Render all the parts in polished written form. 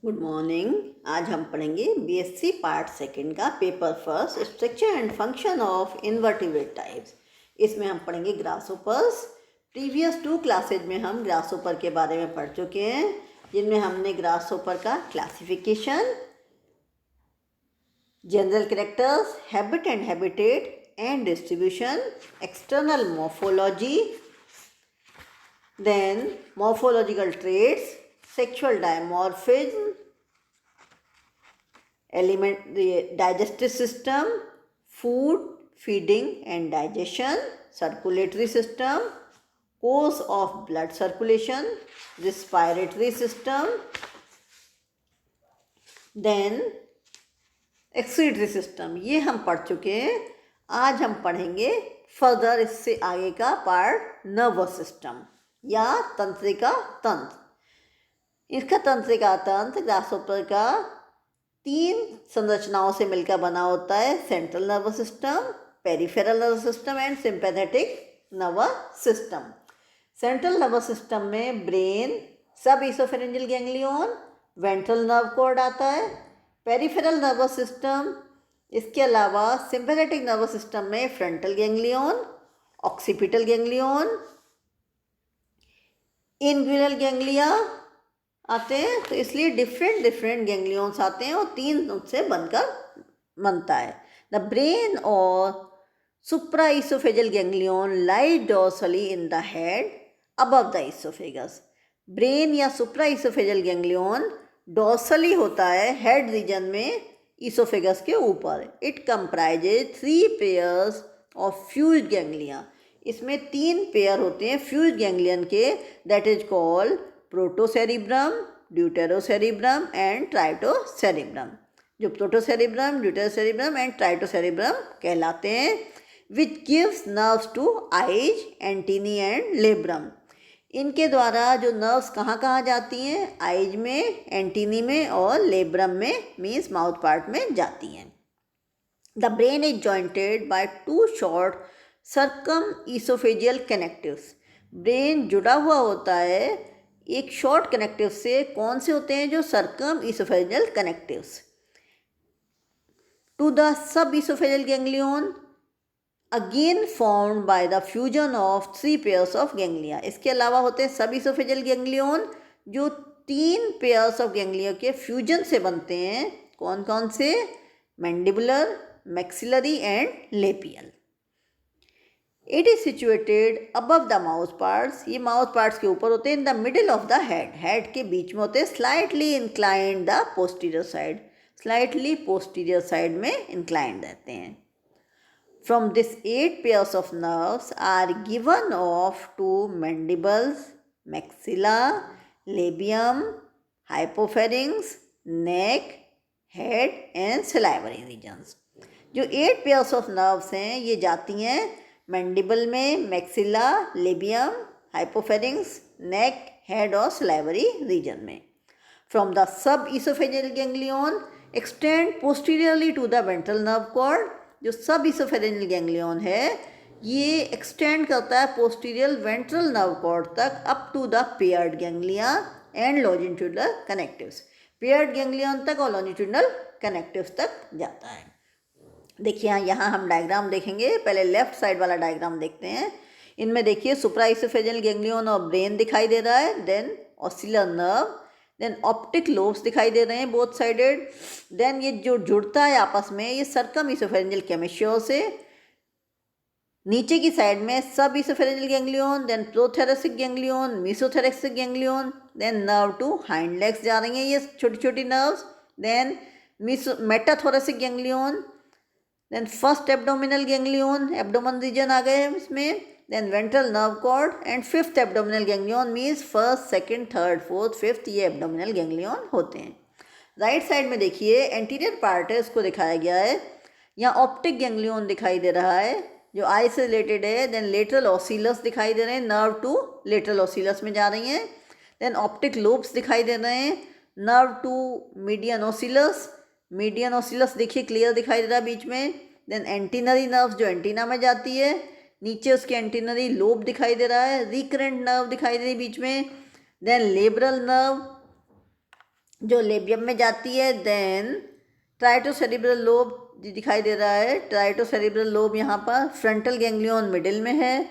Good morning. आज हम पढ़ेंगे बीएससी पार्ट सेकंड का paper first, structure and function of invertebrate types. इसमें हम पढ़ेंगे ग्रासहोपर्स। प्रीवियस 2 क्लासेज में हम ग्रासहोपर के बारे में पढ़ चुके हैं, जिनमें हमने ग्रासहोपर का classification, general characters, habit and habitat and distribution, external morphology, then morphological traits, sexual dimorphism, the digestive system, food, feeding and digestion, circulatory system, course of blood circulation, respiratory system, then excretory system. ये हम पढ़ चुके हैं। आज हम पढ़ेंगे further इससे आगे का पार्ट, नर्वस सिस्टम या तंत्रिका तंत्र। इसका तंत्रिका तंत्र ग्रासहोपर का 3 संरचनाओं से मिलकर बना होता है: central nervous system, peripheral nervous system and sympathetic nervous system. Central nervous system में brain, suboesopharyngeal ganglion, ventral nerve cord आता है। पेरिफेरल नर्वस सिस्टम, इसके अलावा सिंपैथेटिक नर्वस सिस्टम में frontal ganglion, occipital ganglion, inguinal ganglia आते हैं। तो इसलिए डिफरेंट गैंग्लियंस आते हैं और 3 उससे बनता है। द ब्रेन और supraoesophageal ganglion lie dorsally in the head above the oesophagus. Brain या सुप्राइसोफेजल गैंग्लियन डॉर्सली होता है हेड रीजन में, इसोफेगस के ऊपर। It comprises 3 pairs of fused ganglia. इसमें 3 पेयर होते हैं फ्यूज्ड गैंग्लियन के, that is called protocerebrum, deuterocerebrum and tritocerebrum. जो प्रोटोसेरिब्रम, ड्यूटेरोसेरिब्रम एंड ट्राइटोसेरिब्रम कहलाते हैं, which gives nerves to eyes, antennae and labrum. इनके द्वारा जो नर्व्स कहाँ कहाँ जाती हैं? आइज में, एंटीनी में और लेब्रम में, मीन्स माउथ पार्ट में जाती हैं। The brain is jointed by 2 short circumoesophageal connectives. Brain जुड़ा हुआ होता है एक शॉर्ट कनेक्टिव से। कौन से होते हैं? जो circumoesophageal connectives to the suboesophageal ganglion, again formed by the fusion of 3 pairs of ganglia. इसके अलावा होते हैं सब इसोफेजियल गैंग्लियन, जो 3 पेयर्स ऑफ गैंग्लिया के फ्यूजन से बनते हैं। कौन कौन से? Mandibular, maxillary and labial. It is situated above the mouth parts. ये माउथ पार्ट्स के ऊपर होते हैं। In the middle of the head, head के बीच में होते हैं। Slightly inclined the posterior side, slightly posterior side में इंक्लाइंड रहते हैं। From this 8 pairs of nerves are given off to mandibles, maxilla, labium, hypopharynx, neck, head and salivary regions। जो 8 pairs of nerves हैं ये जाती हैं मैंडिबल में, maxilla, labium, हाइपोफेरिंक्स, नेक, head और सलाइवरी रीजन में। From the subesophageal ganglion extend posteriorly to the ventral nerve cord। जो सब इसोफेरेंजियल गैंग्लियन है ये एक्सटेंड करता है पोस्टीरियर वेंट्रल नर्व कॉर्ड तक, up to the paired ganglia and longitudinal connectives. Paired ganglion तक और लॉन्जिट्यूडनल कनेक्टिव्स तक जाता है। देखिए यहाँ हम डायग्राम देखेंगे। पहले लेफ्ट साइड वाला डायग्राम देखते हैं। इनमें देखिए सुप्राइसोफेजियल गैंग्लियन और ब्रेन दिखाई दे रहा है, then ocellar nerve, then optic lobes दिखाई दे रहे हैं बोथ साइडेड। देन ये जो जुड़ता है आपस में ये सर्कम इसोफेरेंजियल कैमेशियो से। नीचे की साइड में suboesopharyngeal ganglion, then prothoracic ganglion, mesothoracic ganglion, then nerve to hind legs जा रही हैं ये छोटी छोटी nerves. Then metathoracic ganglion, then first abdominal ganglion, abdomen region आ गए इसमें। Then ventral nerve cord and 5th abdominal ganglion, means 1st, 2nd, 3rd, 4th, 5th ये एब्डोमिनल गैंग्लियन होते हैं। राइट साइड में देखिए एंटीरियर पार्ट है, इसको दिखाया गया है। यहाँ ऑप्टिक गैंग्लियन दिखाई दे रहा है जो आई से रिलेटेड है। देन लेटरल ऑसिलस दिखाई दे रहे हैं, नर्व टू लेटरल ऑसिलस में जा रही हैं। देन ऑप्टिक लोब्स दिखाई दे रहे हैं, नर्व टू मीडियन ऑसिलस। मीडियन ऑसिलस देखिए क्लियर दिखाई दे रहा है बीच में। देन एंटीनरी नर्व जो एंटीना में जाती है, नीचे उसके एंटीनरी लोब दिखाई दे रहा है। रिकरेंट नर्व दिखाई दे रही बीच में। देन लेब्रल नर्व, जो लेबियम में जाती है। देन ट्राइटोसेरिब्रल लोब दिखाई दे रहा है, ट्राइटोसेरिब्रल लोब यहाँ पर, फ्रंटल गैंग्लियन मिडिल में है,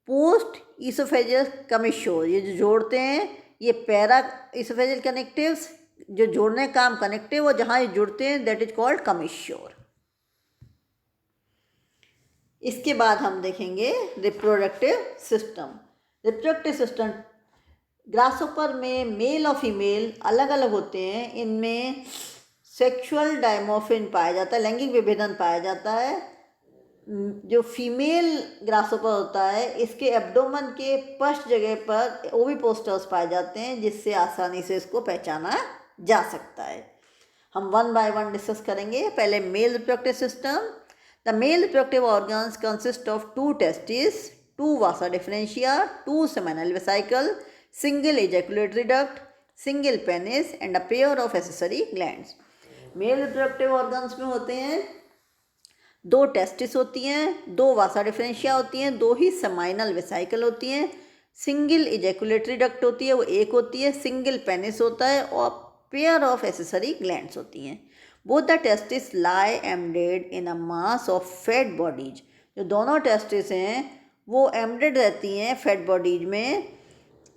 पोस्ट ईसोफेजियस कमिश्योर, ये जो जोड़ते हैं ये पैरा ईसोफेजियल कनेक्टिव्स, जो जोड़ने का काम कनेक्टिव और जहाँ ये जुड़ते हैं दैट इज कॉल्ड कमिश्योर। इसके बाद हम देखेंगे reproductive system. Reproductive system grasshopper में मेल और फीमेल अलग अलग होते हैं, इनमें सेक्सुअल डायमॉर्फिन पाया जाता है, लैंगिक विभेदन पाया जाता है। जो फीमेल ग्रासहोपर होता है इसके एब्डोमेन के पश्च जगह पर ओविपोस्टर्स पाए जाते हैं, जिससे आसानी से इसको पहचाना जा सकता है। हम वन बाय वन डिस्कस करेंगे। पहले mail reproductive system. The male reproductive organs consist of 2 testes, 2 vasa differentia, 2 seminal vesicle, single ejaculatory duct, single penis and a pair of accessory glands। Male reproductive organs में होते हैं 2 testis होती हैं, 2 वासा differentia होती हैं, 2 ही seminal vesicle होती हैं, single ejaculatory duct होती है वो एक होती है, सिंगल पेनिस होता है और पेयर ऑफ एसेसरी ग्लैंड्स होती हैं। Both the testis lie embedded in a mass of fat bodies. जो दोनों टेस्टिस हैं वो एम्बेडेड रहती हैं फैट बॉडीज में,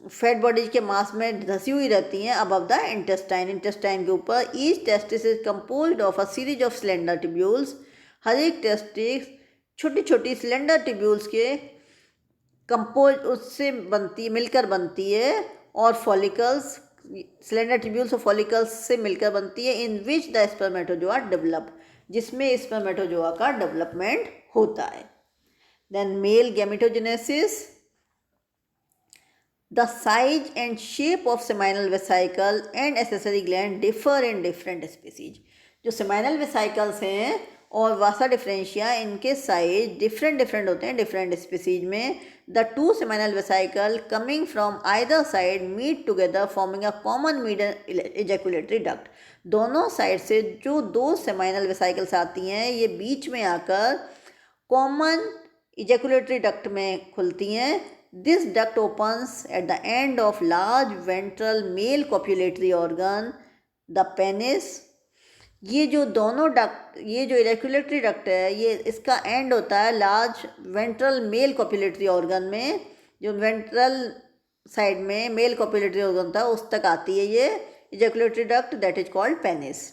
फैट बॉडीज के मास में धंसी हुई रहती हैं अबव द इंटेस्टाइन, इंटेस्टाइन के ऊपर। Each testis is composed of a series of cylinder tubules. हर एक टेस्टिस छोटी छोटी सिलेंडर ट्यूब्यूल्स के कंपोज उससे बनती मिलकर बनती है, और फॉलिकल्स, सिलेंडर ट्यूब्यूल्स और फॉलिकल्स से मिलकर बनती है, in which the spermatozoa develop, जिसमें स्पर्मेटोजोआ का डेवलपमेंट होता है। Then male gametogenesis. The size and shape of seminal vesicle and accessory gland differ in different species। जो seminal vesicles हैं और वासा डिफरेंशिया, इनके साइज डिफरेंट होते हैं डिफरेंट स्पीसीज में। The 2 seminal vesicle coming from either side meet together forming a common median ejaculatory duct। दोनों side से जो 2 seminal vesicles आती हैं ये बीच में आकर कॉमन ejaculatory duct में खुलती हैं। This duct opens at the end of large ventral male copulatory organ, the penis। ये जो दोनों डक्ट, ये जो इरेक्युलेटरी डक्ट है ये इसका एंड होता है large ventral male copulatory organ में, जो वेंट्रल साइड में मेल कॉपुलेटरी ऑर्गन था उस तक आती है ये ejaculatory duct, that is called penis.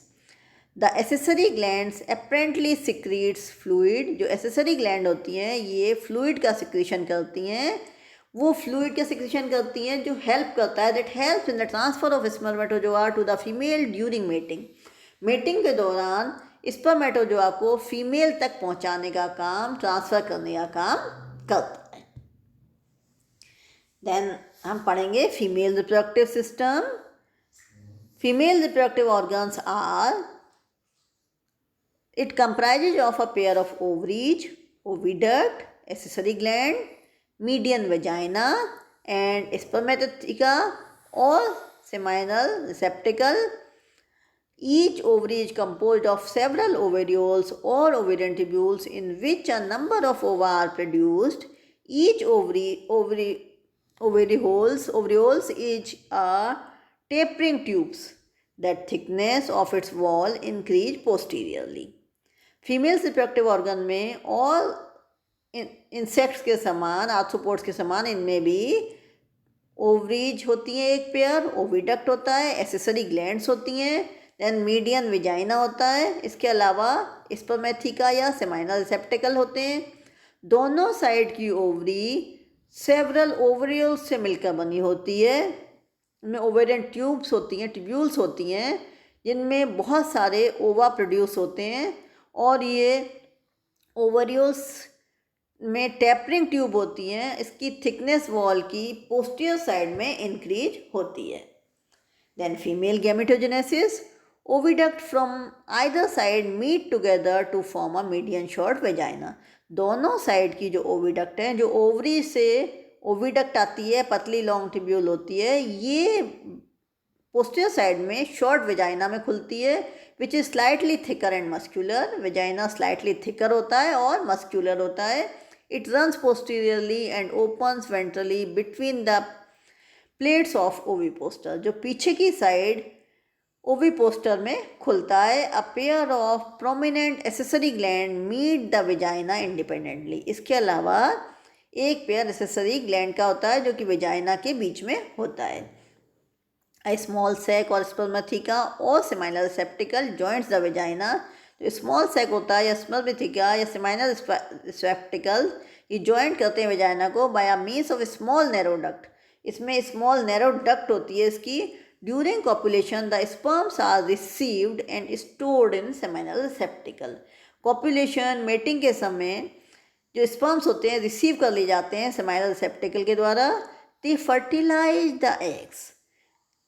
The accessory glands apparently secretes fluid. जो एसेसरी ग्लैंड होती हैं ये फ्लूइड का सिक्रीशन करती हैं, वो फ्लूइड का सिक्रीशन करती हैं जो हेल्प करता है, that helps in the transfer of spermatozoa to the female during mating. Mating के दौरान स्पर्मेटोजोआ को फीमेल तक पहुंचाने का काम, ट्रांसफर करने का काम करता है। देन हम पढ़ेंगे female reproductive system. Female reproductive organs are, it comprises of a pair of ovaries, oviduct, accessory gland, median vagina and spermatheca or seminal receptacle। Each ovary is composed of several ovarioles or ovarian tubules in which a number of ova are produced। Each ovarioles each are tapering tubes that thickness of its wall increase posteriorly। Female reproductive organ में और insects के समान, arthropods के समान इनमें भी ovaries होती हैं एक पेयर, ओविडक्ट होता है, एसेसरी ग्लैंड्स होती हैं, देन मीडियन विजाइना होता है, इसके अलावा स्पर्मेथिका या सेमाइनल रिसेप्टिकल होते हैं। दोनों साइड की ओवरी सेवरल ओवरियोल्स से मिलकर बनी होती है, उनमें ओवेरियन ट्यूब्स होती हैं, ट्यूब्यूल्स होती हैं जिनमें बहुत सारे ओवा प्रोड्यूस होते हैं, और ये ओवरियोल्स में टेपरिंग ट्यूब होती हैं, इसकी थिकनेस वॉल की पोस्टीरियर साइड में इंक्रीज होती है। Then female gametogenesis. Oviduct from either side meet together to form a median short vagina. दोनों साइड की जो ओविडक्ट हैं, जो ओवरी से ओविडक्ट आती है, पतली लॉन्ग ट्यूब्यूल होती है, ये पोस्टीरियर साइड में शॉर्ट वेजाइना में खुलती है, which is slightly thicker and muscular. Vagina slightly thicker होता है और मस्क्यूलर होता है। It runs posteriorly and opens ventrally between the plates of ovipositor. जो पीछे की साइड ओविपोस्टर में खुलता है। A pair of prominent accessory gland meet the vagina independently. इसके अलावा एक पेयर एसेसरी ग्लैंड का होता है जो कि वेजाइना के बीच में होता है। A small sac और spermatheca और seminal receptacle joins the vagina। जो स्मॉल सैक होता है या स्पर्मेथिका या सेमाइनल रिसेप्टिकल ये ज्वाइंट करते हैं वेजाइना को by means of small narrow duct. इसमें स्मॉल नैरो डक्ट होती है इसकी। During copulation the sperms are received and stored in seminal receptacle. Copulation mating के समय जो स्पर्म्स होते हैं रिसीव कर लिए जाते हैं सेमाइनल रिसेप्टिकल के द्वारा। They fertilise the eggs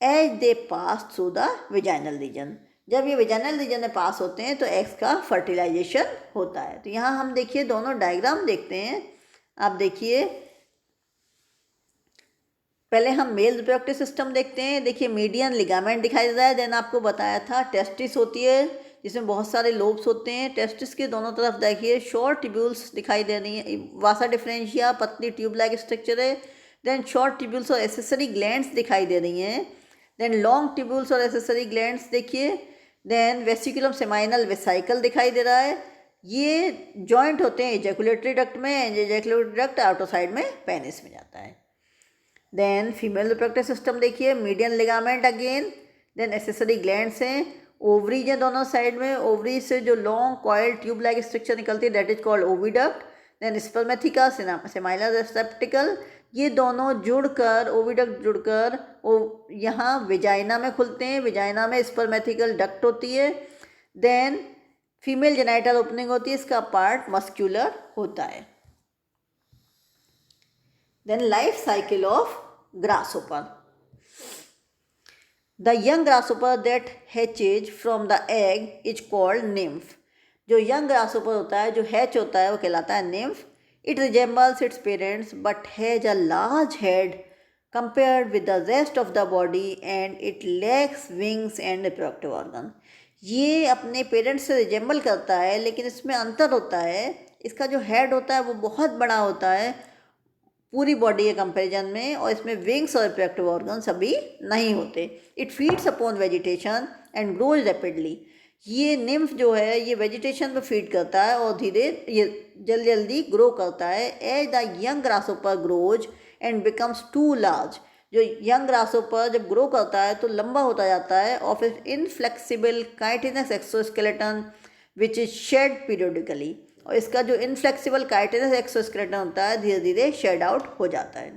as they pass through the vaginal region. जब ये वेजाइनल रीजन में पास होते हैं तो एग्स का फर्टिलाइजेशन होता है। तो यहाँ हम देखिए दोनों डायग्राम देखते हैं। आप देखिए पहले हम मेल रिप्रोडक्टिव सिस्टम देखते हैं। देखिए मीडियन लिगामेंट दिखाई दे रहा है। देन आपको बताया था टेस्टिस होती है जिसमें बहुत सारे लोब्स होते हैं। टेस्टिस के दोनों तरफ देखिए शॉर्ट ट्यूब्यूल्स दिखाई दे रही हैं। वासा डिफरेंशिया पतली ट्यूब लाइक स्ट्रक्चर है। देन शॉर्ट ट्यूब्यूल्स और एसेसरी ग्लैंड्स दिखाई दे रही हैं। देन लॉन्ग ट्यूब्यूल्स और एसेसरी ग्लैंड्स देखिए। देन वेसिकुलम सेमाइनल वेसाइकल दिखाई दे रहा है। ये जॉइंट होते हैं एजैकुलेटरी डक्ट में। एजैकुलेटरी डक्ट आउटरसाइड में पेनिस में जाता है। देन फीमेल रिप्रोडक्टिव सिस्टम देखिए median ligament again. Then accessory glands हैं। ओवरीज हैं दोनों साइड में। ओवरी से जो long coil tube like structure निकलती है that is called oviduct. Then spermatheca seminal receptacle ये दोनों जुड़कर ओविडक्ट जुड़कर यहाँ वेजाइना में खुलते हैं। वेजाइना में स्पर्मेथिकल डक्ट होती है। देन फीमेल जेनाइटल ओपनिंग होती है। इसका पार्ट मस्क्यूलर होता है। Then life cycle of grasshopper. The young grasshopper that hatches from the egg is called nymph. जो यंग ग्रासहोपर होता है जो हैच होता है वो कहलाता है nymph. It resembles its parents but has a large head compared with the rest of the body and it lacks wings and reproductive organ। ये अपने पेरेंट्स से रिजेंबल करता है लेकिन इसमें अंतर होता है। इसका जो हेड होता है वो बहुत बड़ा होता है पूरी बॉडी के कंपैरिजन में और इसमें विंग्स और रिप्रोडक्टिव ऑर्गन सभी नहीं होते। It feeds upon vegetation and grows rapidly. ये निम्फ जो है ये वेजिटेशन पे फीड करता है और धीरे ये जल्दी जल्दी ग्रो करता है। As the young grasshopper grows and becomes too large. जो यंग ग्रासहोपर जब ग्रो करता है तो लंबा होता जाता है। Of it inflexible chitinous exoskeleton which is shed periodically. और इसका जो इनफ्लेक्सिबल काइटिनस एक्सोस्केलेटन होता है धीरे धीरे शेड आउट हो जाता है।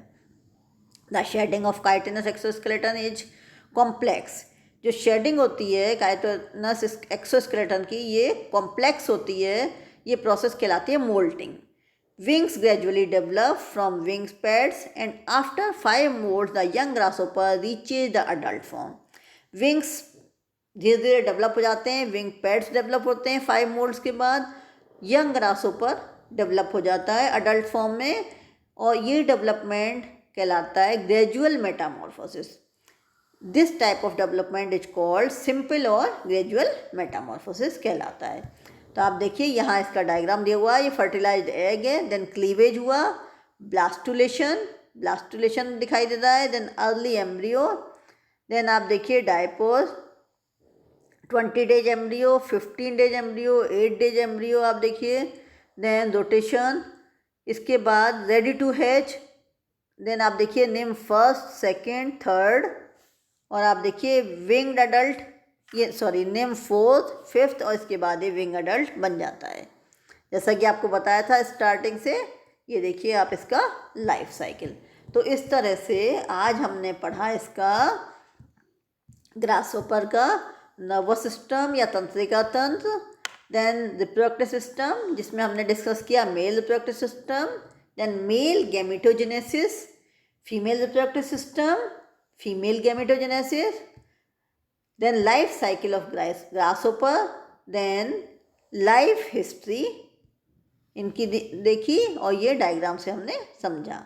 The shedding of chitinous exoskeleton is complex. जो शेडिंग होती है काइटिनस एक्सोस्केलेटन की ये कॉम्प्लेक्स होती है। ये प्रोसेस कहलाती है moulting. Wings gradually develop from wings pads and after 5 moults the young grasshopper reaches the adult form. Wings धीरे धीरे डेवलप हो जाते हैं। विंग पैड्स डेवलप होते हैं 5 मोल्ट्स के बाद। यंग ग्रासहोपर डेवलप हो जाता है अडल्ट फॉर्म में और ये डेवलपमेंट कहलाता है gradual Metamorphosis. This type of development is called simple और ग्रेजुअल मेटामॉर्फोसिस कहलाता है। तो आप देखिए यहाँ इसका डायग्राम दिया हुआ है। ये फर्टिलाइज्ड एग है। देन क्लीवेज हुआ। ब्लास्टुलेशन दिखाई दे रहा है। Then early embryo. देन आप देखिए diapause 20 days embryo 15 days embryo 8 days embryo आप देखिए। Then rotation. इसके बाद रेडी टू हैच। देन आप देखिए निम्फ फर्स्ट सेकेंड थर्ड और आप देखिए winged adult nymph fourth fifth और इसके बाद ये विंग अडल्ट बन जाता है। जैसा कि आपको बताया था स्टार्टिंग से। ये देखिए आप इसका लाइफ साइकिल। तो इस तरह से आज हमने पढ़ा इसका ग्रासहोपर का नर्वस सिस्टम या तंत्रिका तंत्र। देन रिप्रोडक्टिव सिस्टम जिसमें हमने डिस्कस किया male reproductive system. Then male gametogenesis. Female reproductive system female gametogenesis. Then life cycle of grasshopper. Then life history इनकी देखी और ये डायग्राम से हमने समझा।